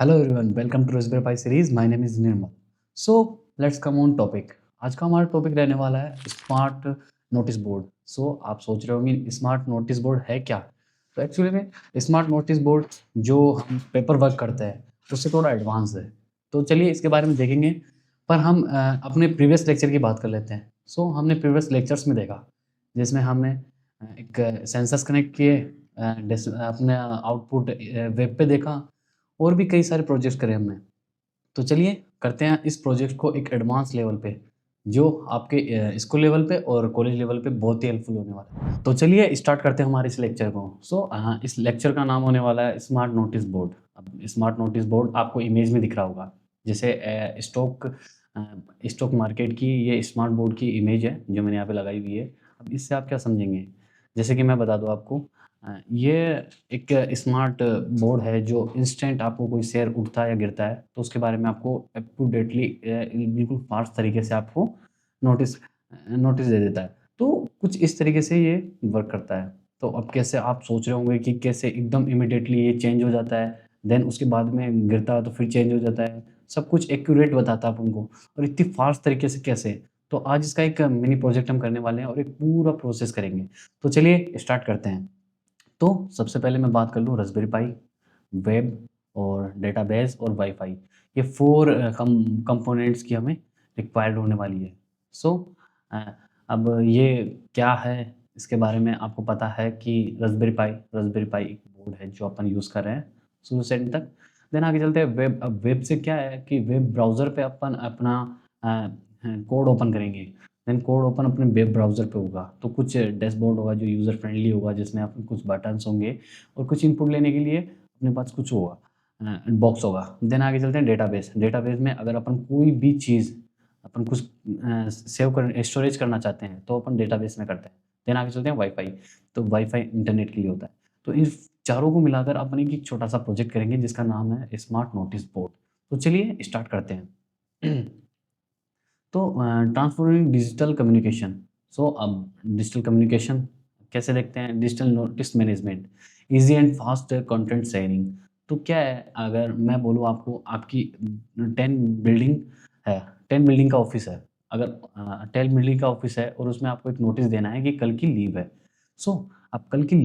Hello everyone, welcome to Raspberry Pi series. My name is Nirmal. So let's come on topic. आज का हमारा topic रहने वाला है स्मार्ट नोटिस बोर्ड। सो आप सोच रहे होंगे स्मार्ट नोटिस बोर्ड है क्या। तो एक्चुअली में स्मार्ट नोटिस बोर्ड जो हम पेपर वर्क करते हैं उससे थोड़ा एडवांस है। तो चलिए इसके बारे में देखेंगे। पर हम अपने प्रीवियस लेक्चर की बात कर लेते हैं। सो हमने प्रीवियस लेक्चर्स में देखा जिसमें हमने एक सेंसस कनेक्ट किए, अपने आउटपुट वेब पे देखा और भी कई सारे प्रोजेक्ट्स करे हमने। तो चलिए करते हैं इस प्रोजेक्ट को एक एडवांस लेवल पे, जो आपके स्कूल लेवल पे और कॉलेज लेवल पे बहुत ही हेल्पफुल होने वाला है। तो चलिए स्टार्ट करते हैं हमारे इस लेक्चर को। इस लेक्चर का नाम होने वाला है स्मार्ट नोटिस बोर्ड। अब स्मार्ट नोटिस बोर्ड आपको इमेज में दिख रहा होगा, जैसे स्टॉक मार्केट की ये स्मार्ट बोर्ड की इमेज है जो मैंने यहाँ पे लगाई हुई है। अब इससे आप क्या समझेंगे, जैसे कि मैं बता दूँ आपको, ये एक स्मार्ट बोर्ड है जो इंस्टेंट आपको कोई शेयर उठता है या गिरता है तो उसके बारे में आपको अप टू डेटली बिल्कुल फास्ट तरीके से आपको नोटिस नोटिस दे देता है। तो कुछ इस तरीके से ये वर्क करता है। तो अब कैसे आप सोच रहे होंगे कि कैसे एकदम इमिडिएटली ये चेंज हो जाता है, देन उसके बाद में गिरता है तो फिर चेंज हो जाता है, सब कुछ एक्यूरेट बताता है अपन को, और इतनी फास्ट तरीके से कैसे। तो आज इसका एक मिनी प्रोजेक्ट हम करने वाले हैं और एक पूरा प्रोसेस करेंगे। तो चलिए स्टार्ट करते हैं। तो सबसे पहले मैं बात कर लूँ रास्पबेरी पाई, वेब और डेटाबेस और वाईफाई। ये 4 कंपोनेंट्स की हमें रिक्वायर्ड होने वाली है। सो अब ये क्या है, इसके बारे में आपको पता है कि रास्पबेरी पाई एक बोर्ड है जो अपन यूज़ कर रहे हैं शुरू से एंड तक। देन आगे चलते हैं वेब। अब वेब से क्या है कि वेब ब्राउज़र पे अपन अपना कोड ओपन करेंगे। देन कोड ओपन अपने वेब ब्राउज़र पे होगा तो कुछ डैशबोर्ड होगा जो यूज़र फ्रेंडली होगा, जिसमें आप कुछ बटन्स होंगे और कुछ इनपुट लेने के लिए अपने पास कुछ होगा, बॉक्स होगा। देन आगे चलते हैं डेटाबेस। डेटाबेस में अगर अपन कोई भी चीज़ अपन कुछ सेव कर स्टोरेज करना चाहते हैं तो अपन डेटाबेस में करते हैं। देन आगे चलते हैं वाईफाई। तो वाईफाई इंटरनेट के लिए होता है। तो इन चारों को मिलाकर अपन एक छोटा सा प्रोजेक्ट करेंगे जिसका नाम है स्मार्ट नोटिस बोर्ड। तो चलिए स्टार्ट करते हैं। तो ट्रांसफॉर्मिंग डिजिटल कम्युनिकेशन। अब डिजिटल कम्युनिकेशन कैसे देखते हैं, digital notice management, easy and fast content sharing. तो क्या है, अगर मैं बोलूँ आपको, आपकी 10 बिल्डिंग है, 10 बिल्डिंग का ऑफिस है। अगर 10 बिल्डिंग का ऑफिस है और उसमें आपको एक नोटिस देना है कि कल की लीव है। सो अब कल की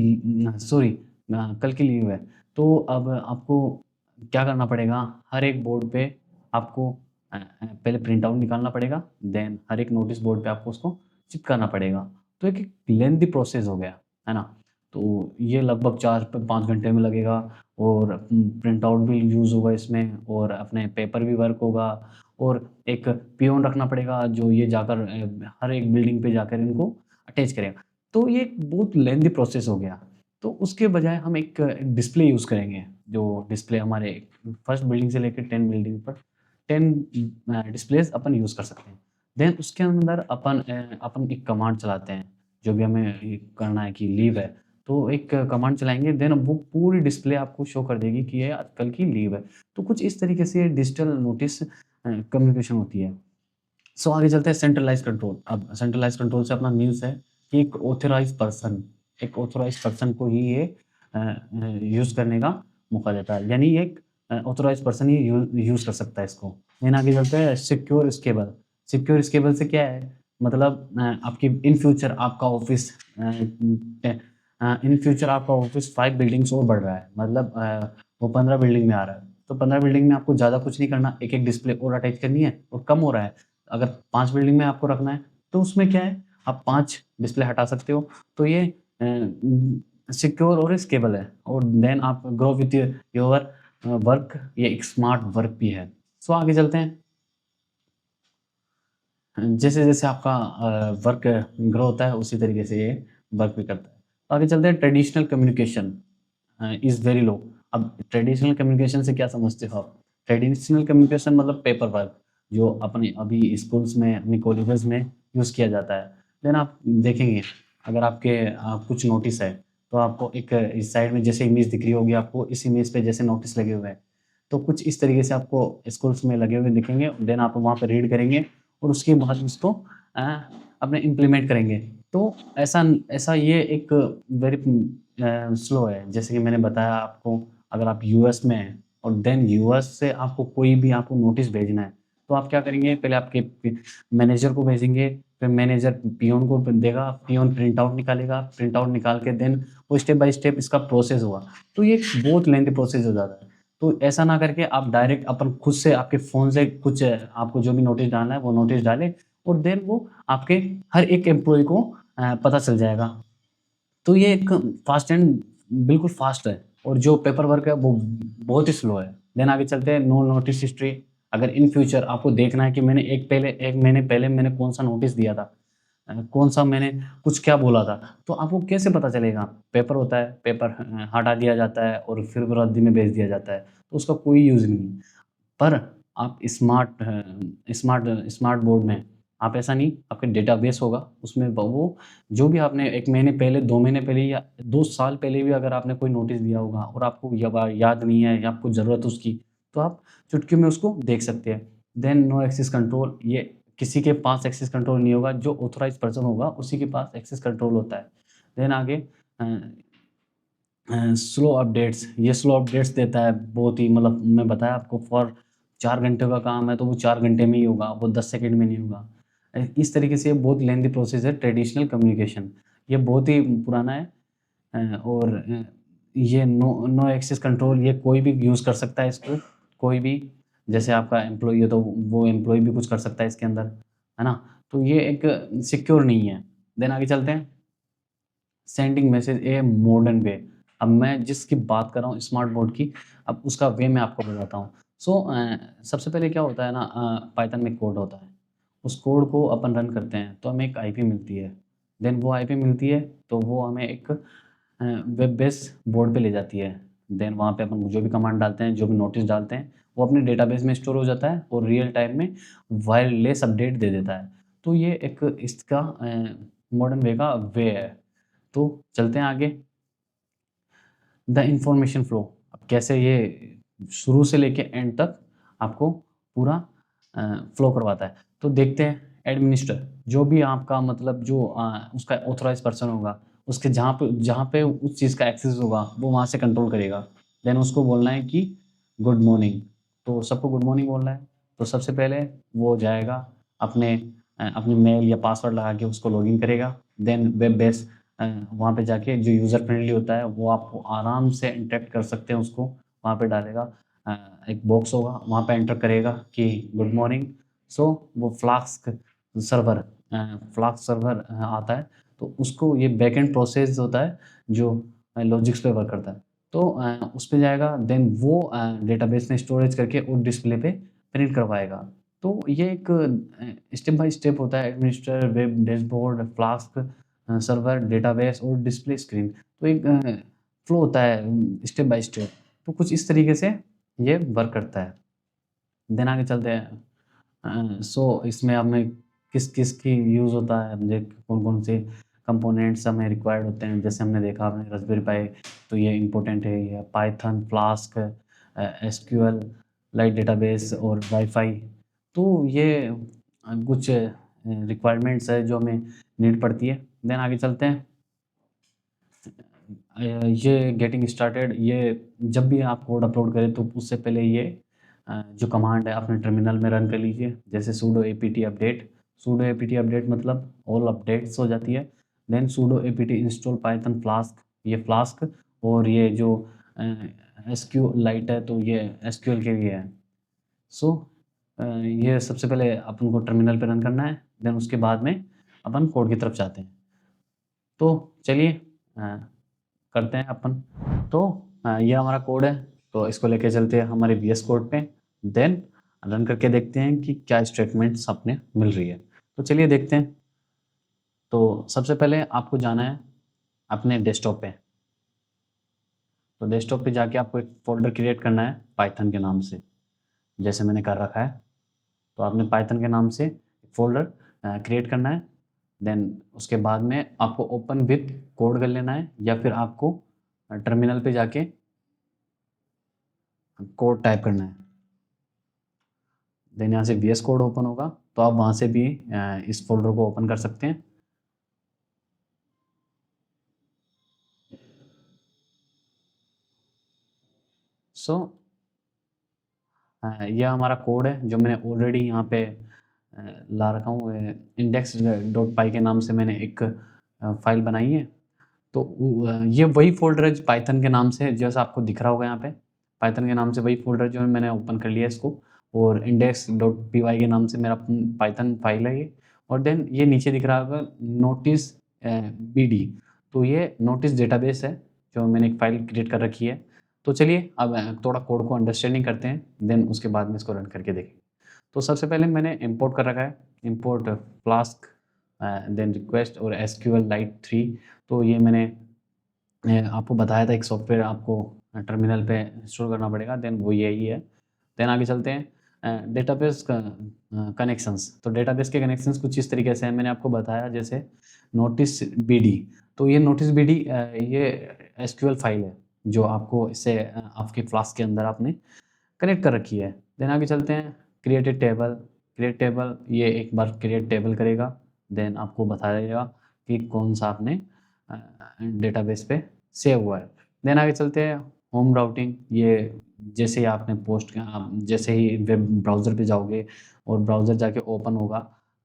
लीव है, तो अब आपको क्या करना पड़ेगा, हर एक बोर्ड पे आपको पहले प्रिंट आउट निकालना पड़ेगा, देन हर एक नोटिस बोर्ड पे आपको उसको चिपकाना पड़ेगा। तो एक लेंथी प्रोसेस हो गया, है ना। तो ये लगभग 4-5 घंटे में लगेगा और प्रिंट आउट भी यूज़ होगा इसमें और अपने पेपर भी वर्क होगा और एक पियोन रखना पड़ेगा जो ये जाकर हर एक बिल्डिंग पे जाकर इनको अटैच करेगा। तो ये एक बहुत लेंथी प्रोसेस हो गया। तो उसके बजाय हम एक डिस्प्ले यूज़ करेंगे, जो डिस्प्ले हमारे फर्स्ट बिल्डिंग से लेकर 10 बिल्डिंग पर 10 डिस्प्लेस अपन यूज़ कर सकते हैं। देन उसके अंदर अपन एक कमांड चलाते हैं, जो भी हमें ये करना है कि लीव है, तो एक कमांड चलाएँगे, देन वो पूरी डिस्प्ले आपको शो कर देगी कि ये आज कल की लीव है। तो कुछ इस तरीके से डिजिटल नोटिस कम्युनिकेशन होती है। आगे चलते हैं सेंट्रलाइज़ कंट्रोल। अब सेंट्रलाइज़ कंट्रोल से अपना मीन्स है कि एक ऑथराइज़्ड पर्सन को ही ये यूज़ करने का मौका देता है। यानी एक ऑथराइज़्ड पर्सन ही यूज़ कर सकता है इसको। देन आगे चलते हैं सिक्योर स्केलेबल। सिक्योर स्केलेबल से क्या है, मतलब आपकी इन फ्यूचर आपका ऑफ़िस इन फ्यूचर आपका ऑफ़िस 5 बिल्डिंग्स और बढ़ रहा है, मतलब वो 15 बिल्डिंग में आ रहा है। तो 15 बिल्डिंग में आपको ज़्यादा कुछ नहीं करना, एक-एक डिस्प्ले और अटैच करनी है और कम हो रहा है। अगर 5 बिल्डिंग में आपको रखना है, तो उसमें क्या है, आप 5 डिस्प्ले हटा सकते हो। तो ये सिक्योर और स्केलेबल है और देन आप ग्रो विथ योर वर्क, ये एक स्मार्ट वर्क भी है। आगे चलते हैं। जैसे-जैसे आपका वर्क ग्रो होता है उसी तरीके से ये वर्क भी करता है। तो आगे चलते हैं traditional communication is very low. अब ट्रेडिशनल कम्युनिकेशन से क्या समझते हो आप? ट्रेडिशनल कम्युनिकेशन मतलब पेपर वर्क, जो अपने अभी स्कूल्स में, अपनी कॉलेजेस में यूज़ किया जाता है। देन आप देखेंगे, अगर आपके कुछ नोटिस है, तो आपको एक इस साइड में जैसे इमेज दिख रही होगी आपको, इस इमेज पे जैसे नोटिस लगे हुए हैं, तो कुछ इस तरीके से आपको स्कूल्स में लगे हुए दिखेंगे। देन आप वहाँ पे रीड करेंगे और उसके बाद उसको अ, अपने इम्प्लीमेंट करेंगे। तो ऐसा ऐसा ये एक वेरी स्लो है। जैसे कि मैंने बताया आपको, अगर आप यूएस में हैं और देन यूएस से आपको कोई भी आपको नोटिस भेजना है, तो आप क्या करेंगे, पहले आपके मैनेजर को भेजेंगे, फिर मैनेजर पियोन को देगा, पियोन प्रिंट आउट निकालेगा, प्रिंट आउट निकाल के देन वो स्टेप बाय स्टेप इसका प्रोसेस होगा। तो ये बहुत लेंथी प्रोसेस हो जाता है। तो ऐसा ना करके आप डायरेक्ट अपन खुद से आपके फ़ोन से कुछ आपको जो भी नोटिस डालना है वो नोटिस डालें, और देन वो आपके हर एक एम्प्लॉयी को पता चल जाएगा। तो ये एक फ़ास्ट एंड बिल्कुल फ़ास्ट है, और जो पेपर वर्क है वो बहुत ही स्लो है। देन आगे चलते हैं नो नोटिस हिस्ट्री। अगर इन फ्यूचर आपको देखना है कि मैंने 1 महीने पहले मैंने कौन-सा नोटिस दिया था, कौन-सा मैंने कुछ क्या बोला था, तो आपको कैसे पता चलेगा? पेपर होता है, पेपर हटा दिया जाता है और फिर वो रद्दी में भेज दिया जाता है, तो उसका कोई यूज़ नहीं है। पर आप स्मार्ट बोर्ड में आप ऐसा नहीं, आपके डेटाबेस होगा, उसमें वो जो भी आपने 1 महीने पहले, 2 महीने पहले या 2 साल पहले भी अगर आपने कोई नोटिस दिया होगा और आपको याद नहीं है या आपको ज़रूरत है उसकी, तो आप चुटकियों में उसको देख सकते हैं। देन नो एक्सेस कंट्रोल, ये किसी के पास एक्सेस कंट्रोल नहीं होगा, जो ऑथराइज़्ड पर्सन होगा उसी के पास एक्सेस कंट्रोल होता है। देन आगे स्लो अपडेट्स, ये स्लो अपडेट्स देता है बहुत ही, मतलब मैं बताया आपको, फॉर 4 घंटे का काम है तो वो 4 घंटे में ही होगा, वो 10 सेकंड में नहीं होगा। इस तरीके से ये बहुत लेंथी प्रोसेस है ट्रेडिशनल कम्युनिकेशन, ये बहुत ही पुराना है। और ये नो नो एक्सेस कंट्रोल, ये कोई भी यूज़ कर सकता है इसको, कोई भी, जैसे आपका एम्प्लॉयी है तो वो एम्प्लॉयी भी कुछ कर सकता है इसके अंदर, है ना? तो ये एक सिक्योर नहीं है। देन आगे चलते हैं, sending message a modern way. अब मैं जिसकी बात कर रहा हूँ स्मार्ट बोर्ड की, अब उसका वे मैं आपको बताता हूँ। सबसे पहले क्या होता है ना, पाइथन में कोड होता है, उस कोड को अपन रन करते हैं तो हमें एक आईपी मिलती है। देन वो आईपी मिलती है तो वो हमें एक वेब बेस बोर्ड पे ले जाती है। देन वहाँ पे अपन जो भी कमांड डालते हैं, जो भी नोटिस डालते हैं, वो अपने डेटाबेस में स्टोर हो जाता है और रियल टाइम में वायरलेस अपडेट दे देता है। तो ये एक इसका मॉडर्न वे का वे है। तो चलते हैं आगे, द इंफॉर्मेशन फ्लो। अब कैसे ये शुरू से लेके एंड तक आपको पूरा फ्लो करवाता है। तो देखते हैं, एडमिनिस्टर, जो भी आपका मतलब जो उसका ऑथराइज़ पर्सन होगा, उसके जहाँ पे उस चीज़ का एक्सेस होगा वो वहाँ से कंट्रोल करेगा। देन उसको बोलना है कि गुड मॉर्निंग, तो सबको गुड मॉर्निंग बोलना है। तो सबसे पहले वो जाएगा अपनी मेल या पासवर्ड लगा के उसको लॉगिन करेगा। देन वेब बेस वहाँ पे जाके जो यूज़र फ्रेंडली होता है वो आपको आराम से इंटरेक्ट कर सकते हैं, उसको वहाँ पे डालेगा। एक बॉक्स होगा, वहाँ पे एंटर करेगा कि गुड मॉर्निंग। सो वो सर्वर फ्लास्क सर्वर आता है, तो उसको ये बैकएंड प्रोसेस होता है जो लॉजिक्स पे वर्क करता है। तो उस पे जाएगा, देन वो डेटाबेस में स्टोरेज करके और डिस्प्ले पे प्रिंट करवाएगा। तो ये एक स्टेप बाय स्टेप होता है, administer, web dashboard, flask server, database और डिस्प्ले स्क्रीन। तो एक फ्लो होता है स्टेप बाय स्टेप। तो कुछ इस तरीके से ये वर्क करता है। देन आगे चलते हैं। सो इसमें हमें किस-किस की यूज़ होता है, मुझे कौन-कौन से कंपोनेंट्स हमें रिक्वायर्ड होते हैं। जैसे हमने देखा आपने रास्पबेरी पाई, तो ये इम्पोर्टेंट है, ये Python, flask, SQL, light database और वाई-फाई। तो ये कुछ रिक्वायरमेंट्स है जो हमें नीड पड़ती है। देन आगे चलते हैं। ये गेटिंग स्टार्टेड, ये जब भी आप कोड अपलोड करें तो उससे पहले ये जो कमांड है अपने टर्मिनल में रन कर लीजिए, जैसे sudo apt update. sudo apt update मतलब ऑल अपडेट्स हो जाती है। Then sudo apt install Python Flask, ये फ्लास्क और ये जो एसक्यू लाइट है तो ये एसक्यूएल के लिए है। सो ये सबसे पहले अपन को टर्मिनल पे रन करना है, देन उसके बाद में अपन कोड की तरफ जाते हैं। तो चलिए करते हैं अपन। तो ये हमारा कोड है, तो इसको लेके चलते हैं हमारे वीएस कोड पे। देन रन करके देखते हैं कि क्या स्टेटमेंट्स अपने मिल रही है। तो चलिए देखते हैं। तो सबसे पहले आपको जाना है अपने डेस्कटॉप पे। तो डेस्कटॉप पे जाके आपको एक फ़ोल्डर क्रिएट करना है पाइथन के नाम से, जैसे मैंने कर रखा है। तो आपने पाइथन के नाम से एक फ़ोल्डर क्रिएट करना है। देन उसके बाद में आपको ओपन विथ कोड कर लेना है, या फिर आपको टर्मिनल पे जाके कोड टाइप करना है। देन यहाँ से वीएस कोड ओपन होगा, तो आप वहाँ से भी इस फोल्डर को ओपन कर सकते हैं। सो ये हमारा कोड है जो मैंने ऑलरेडी यहाँ पे ला रखा हूँ। इंडेक्स डॉट पाई के नाम से मैंने एक फाइल बनाई है। तो ये वही फ़ोल्डर है पाइथन के नाम से, जैसा आपको दिख रहा होगा यहाँ पे। पाइथन के नाम से वही फ़ोल्डर जो है मैंने ओपन कर लिया इसको, और इंडेक्स डॉट पी के नाम से मेरा पाइथन फाइल है ये। और देन ये नीचे दिख रहा होगा नोटिस बीडी, तो ये नोटिस डेटाबेस है जो मैंने एक फ़ाइल क्रिएट कर रखी है। तो चलिए अब थोड़ा कोड को अंडरस्टैंडिंग करते हैं, देन उसके बाद में इसको रन करके देखेंगे। तो सबसे पहले मैंने इंपोर्ट कर रखा है, इंपोर्ट फ्लास्क, देन रिक्वेस्ट और एसक्यूएल लाइट 3। तो ये मैंने आपको बताया था एक सॉफ्टवेयर आपको टर्मिनल पे इंस्टॉल करना पड़ेगा, देन वो यही है। देन आगे चलते हैं डेटाबेस कनेक्शंस। तो डेटाबेस के कनेक्शंस कुछ इस तरीके से हैं, मैंने आपको बताया जैसे नोटिस बीडी। तो ये नोटिस बीडी ये एसक्यूएल फाइल है जो आपको इससे आपके फ्लास्क के अंदर आपने कनेक्ट कर रखी है। देन आगे चलते हैं create a table. Create table ये एक बार क्रिएट टेबल करेगा, देन आपको बताएगा कि कौन सा आपने डेटाबेस पे सेव हुआ है। देन आगे चलते हैं होम राउटिंग। ये जैसे ही आपने पोस्ट आप जैसे ही वेब ब्राउज़र पे जाओगे और ब्राउज़र जाके ओपन होगा,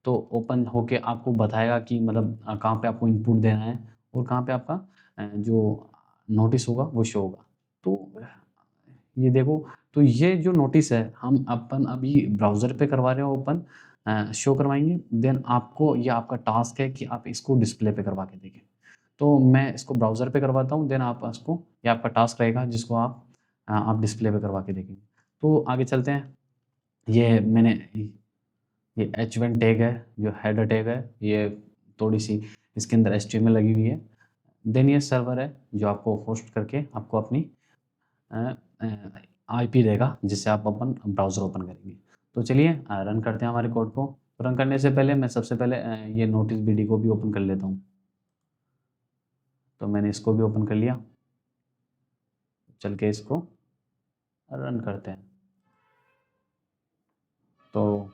तो ओपन होके आपको बताएगा कि मतलब कहाँ पे आपको इनपुट देना है और कहाँ पे आपका जो नोटिस होगा वो शो होगा। तो ये देखो, तो ये जो नोटिस है हम अपन अभी ब्राउज़र पे करवा रहे हैं ओपन, शो करवाएँगे। देन आपको ये आपका टास्क है कि आप इसको डिस्प्ले पे करवा के देखें। तो मैं इसको ब्राउज़र पे करवाता हूँ, देन आप इसको, ये आपका टास्क रहेगा जिसको आप डिस्प्ले पे करवा के देखेंगे। तो आगे चलते हैं। ये मैंने ये h1 टैग है जो हेडर टैग है, ये थोड़ी-सी इसके अंदर एचटीएमएल लगी हुई है। देन ये सर्वर है जो आपको होस्ट करके आपको अपनी आईपी देगा जिससे आप अपन ब्राउज़र ओपन करेंगे। तो चलिए रन करते हैं हमारे कोड को। रन करने से पहले मैं सबसे पहले ये नोटिस बीडी को भी ओपन कर लेता हूँ। तो मैंने इसको भी ओपन कर लिया। चल के इसको रन करते हैं। तो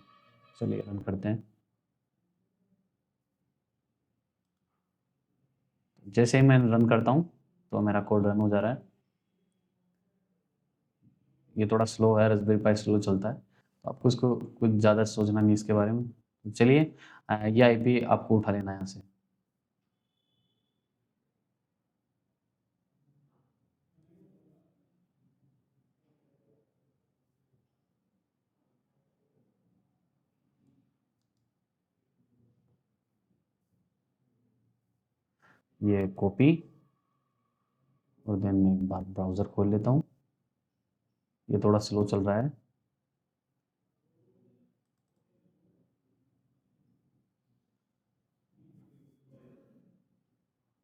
चलिए रन करते हैं। जैसे ही मैं रन करता हूँ तो मेरा कोड रन हो जा रहा है। ये थोड़ा स्लो है, रास्पबेरी पाई स्लो चलता है, तो आपको इसको कुछ ज़्यादा सोचना नहीं इसके बारे में। तो चलिए ये आईपी आपको उठा लेना है यहाँ से। ये कॉपी, और देन मैं एक बार ब्राउज़र खोल लेता हूँ। ये थोड़ा स्लो चल रहा है।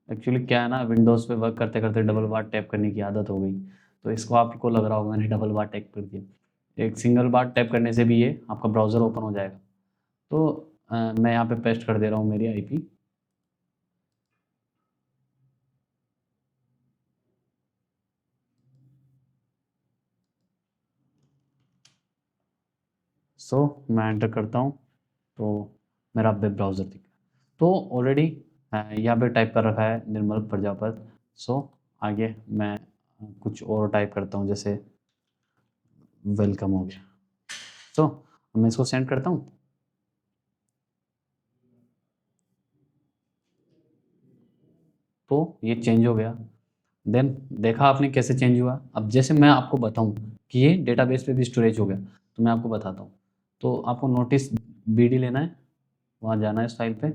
एक्चुअली क्या है ना, विंडोज़ पे वर्क करते करते डबल बार टैप करने की आदत हो गई, तो इसको आपको लग रहा होगा मैंने डबल बार टैप कर दिया। एक सिंगल बार टैप करने से भी ये आपका ब्राउज़र ओपन हो जाएगा। तो मैं यहाँ पे पेस्ट कर दे रहा हूँ मेरी आईपी। सो मैं एंटर करता हूँ तो मेरा वेब ब्राउज़र दिख गया। तो ऑलरेडी यहाँ पे टाइप कर रखा है निर्मल प्रजापत। सो आगे मैं कुछ और टाइप करता हूँ, जैसे वेलकम हो गया। सो मैं इसको सेंड करता हूँ। तो ये चेंज हो गया। देन देखा आपने कैसे चेंज हुआ। अब जैसे मैं आपको बताऊं कि ये डेटाबेस पे भी स्टोरेज हो गया, तो मैं आपको बताता हूँ। तो आपको नोटिस बीडी लेना है, वहाँ जाना है इस फाइल पे।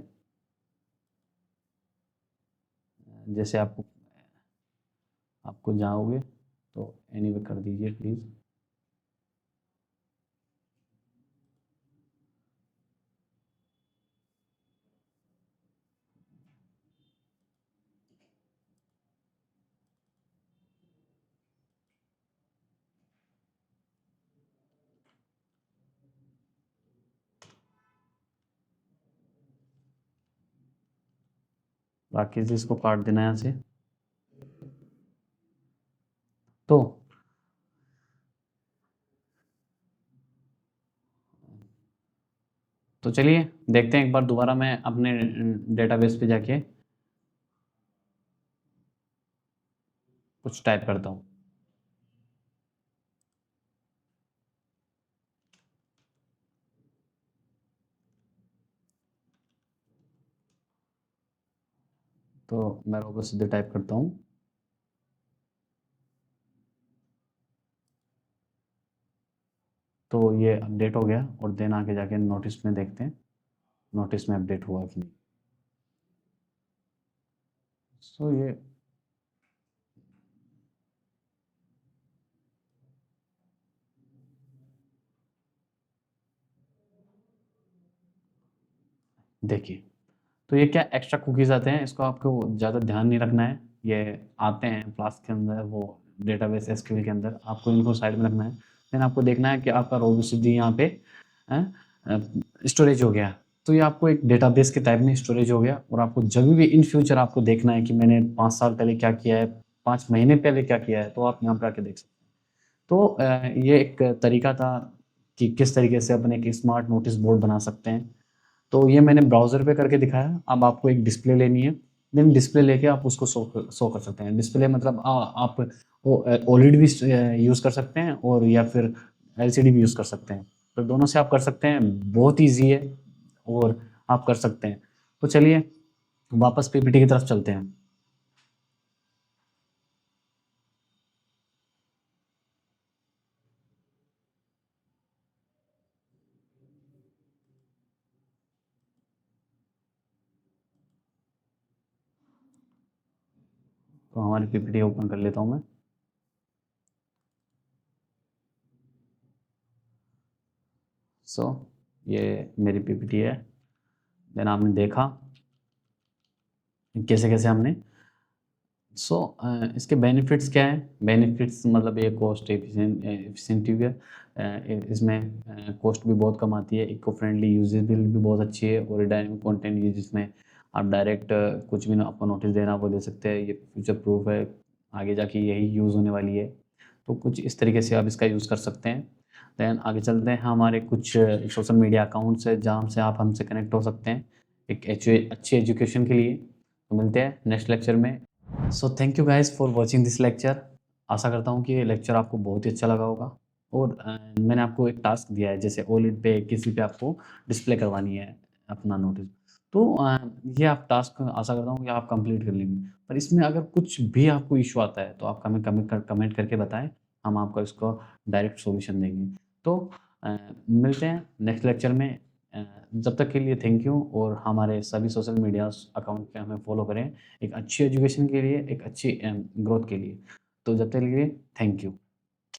जैसे आपको जाओगे तो एनीवे कर दीजिए प्लीज़। बाकी से इसको काट देना है यहाँ से। तो तो चलिए देखते हैं एक बार दोबारा मैं अपने डेटाबेस पे जाके कुछ टाइप करता हूँ। तो मैं रोबो सीधे टाइप करता हूँ। तो ये अपडेट हो गया और देन आगे जाके नोटिस में देखते हैं, नोटिस में अपडेट हुआ कि नहीं। सो ये देखिए, तो ये क्या एक्स्ट्रा कुकीज़ आते हैं, इसको आपको ज़्यादा ध्यान नहीं रखना है। ये आते हैं फ्लास्क के अंदर, वो डेटाबेस एसक्यूएल के अंदर, आपको इनको साइड में रखना है। देन आपको देखना है कि आपका रोबोसिटी यहाँ पे स्टोरेज हो गया। तो ये आपको एक डेटाबेस के टाइप में स्टोरेज हो गया और आपको जब भी इन फ्यूचर आपको देखना है कि मैंने 5 साल पहले क्या किया है, 5 महीने पहले क्या किया है, तो आप यहाँ पे आके देख सकते हैं। तो ये एक तरीका था कि किस तरीके से अपन एक स्मार्ट नोटिस बोर्ड बना सकते हैं। तो ये मैंने ब्राउज़र पे करके दिखाया। अब आपको एक डिस्प्ले लेनी है, देन डिस्प्ले लेके आप उसको शो कर सकते हैं। डिस्प्ले मतलब आप वो ओलेड भी यूज़ कर सकते हैं और या फिर एलसीडी भी यूज़ कर सकते हैं। तो दोनों से आप कर सकते हैं, बहुत ईज़ी है और आप कर सकते हैं। तो चलिए वापस पीपीटी की तरफ चलते हैं। तो हमारी पीपीटी ओपन कर लेता हूँ मैं। सो ये मेरी पीपीटी है। देन आपने देखा कैसे-कैसे हमने सो इसके बेनिफिट्स क्या हैं? बेनिफिट्स मतलब ये कॉस्ट एफिशिएंट भी है। इसमें कॉस्ट भी बहुत कम आती है, इको फ्रेंडली, यूजेबिलिटी भी बहुत अच्छी है और डायनेमिक कंटेंट ये जिसमें आप डायरेक्ट कुछ भी ना आपको नोटिस देना वो दे सकते हैं। ये फ्यूचर प्रूफ है, आगे जाके यही यूज़ होने वाली है। तो कुछ इस तरीके से आप इसका यूज़ कर सकते हैं। देन आगे चलते हैं, हमारे कुछ सोशल मीडिया अकाउंट्स है जहाँ से आप हमसे कनेक्ट हो सकते हैं एक अच्छी एजुकेशन के लिए। तो मिलते हैं नेक्स्ट लेक्चर में। So thank you guys for watching this lecture. आशा करता हूँ कि ये लेक्चर आपको बहुत ही अच्छा लगा होगा और मैंने आपको एक टास्क दिया है, जैसे ओलेड पे किसी पे आपको डिस्प्ले करवानी है अपना नोटिस। तो ये आप टास्क आशा करता हूँ कि आप कंप्लीट कर लेंगे। पर इसमें अगर कुछ भी आपको इशू आता है तो आप हमें कमेंट करके बताएं, हम आपको इसको डायरेक्ट सॉल्यूशन देंगे। तो मिलते हैं नेक्स्ट लेक्चर में। जब तक के लिए थैंक यू और हमारे सभी सोशल मीडिया अकाउंट पे हमें फॉलो करें एक अच्छी एजुकेशन के लिए, एक अच्छी ग्रोथ के लिए। तो जब तक के लिए थैंक यू।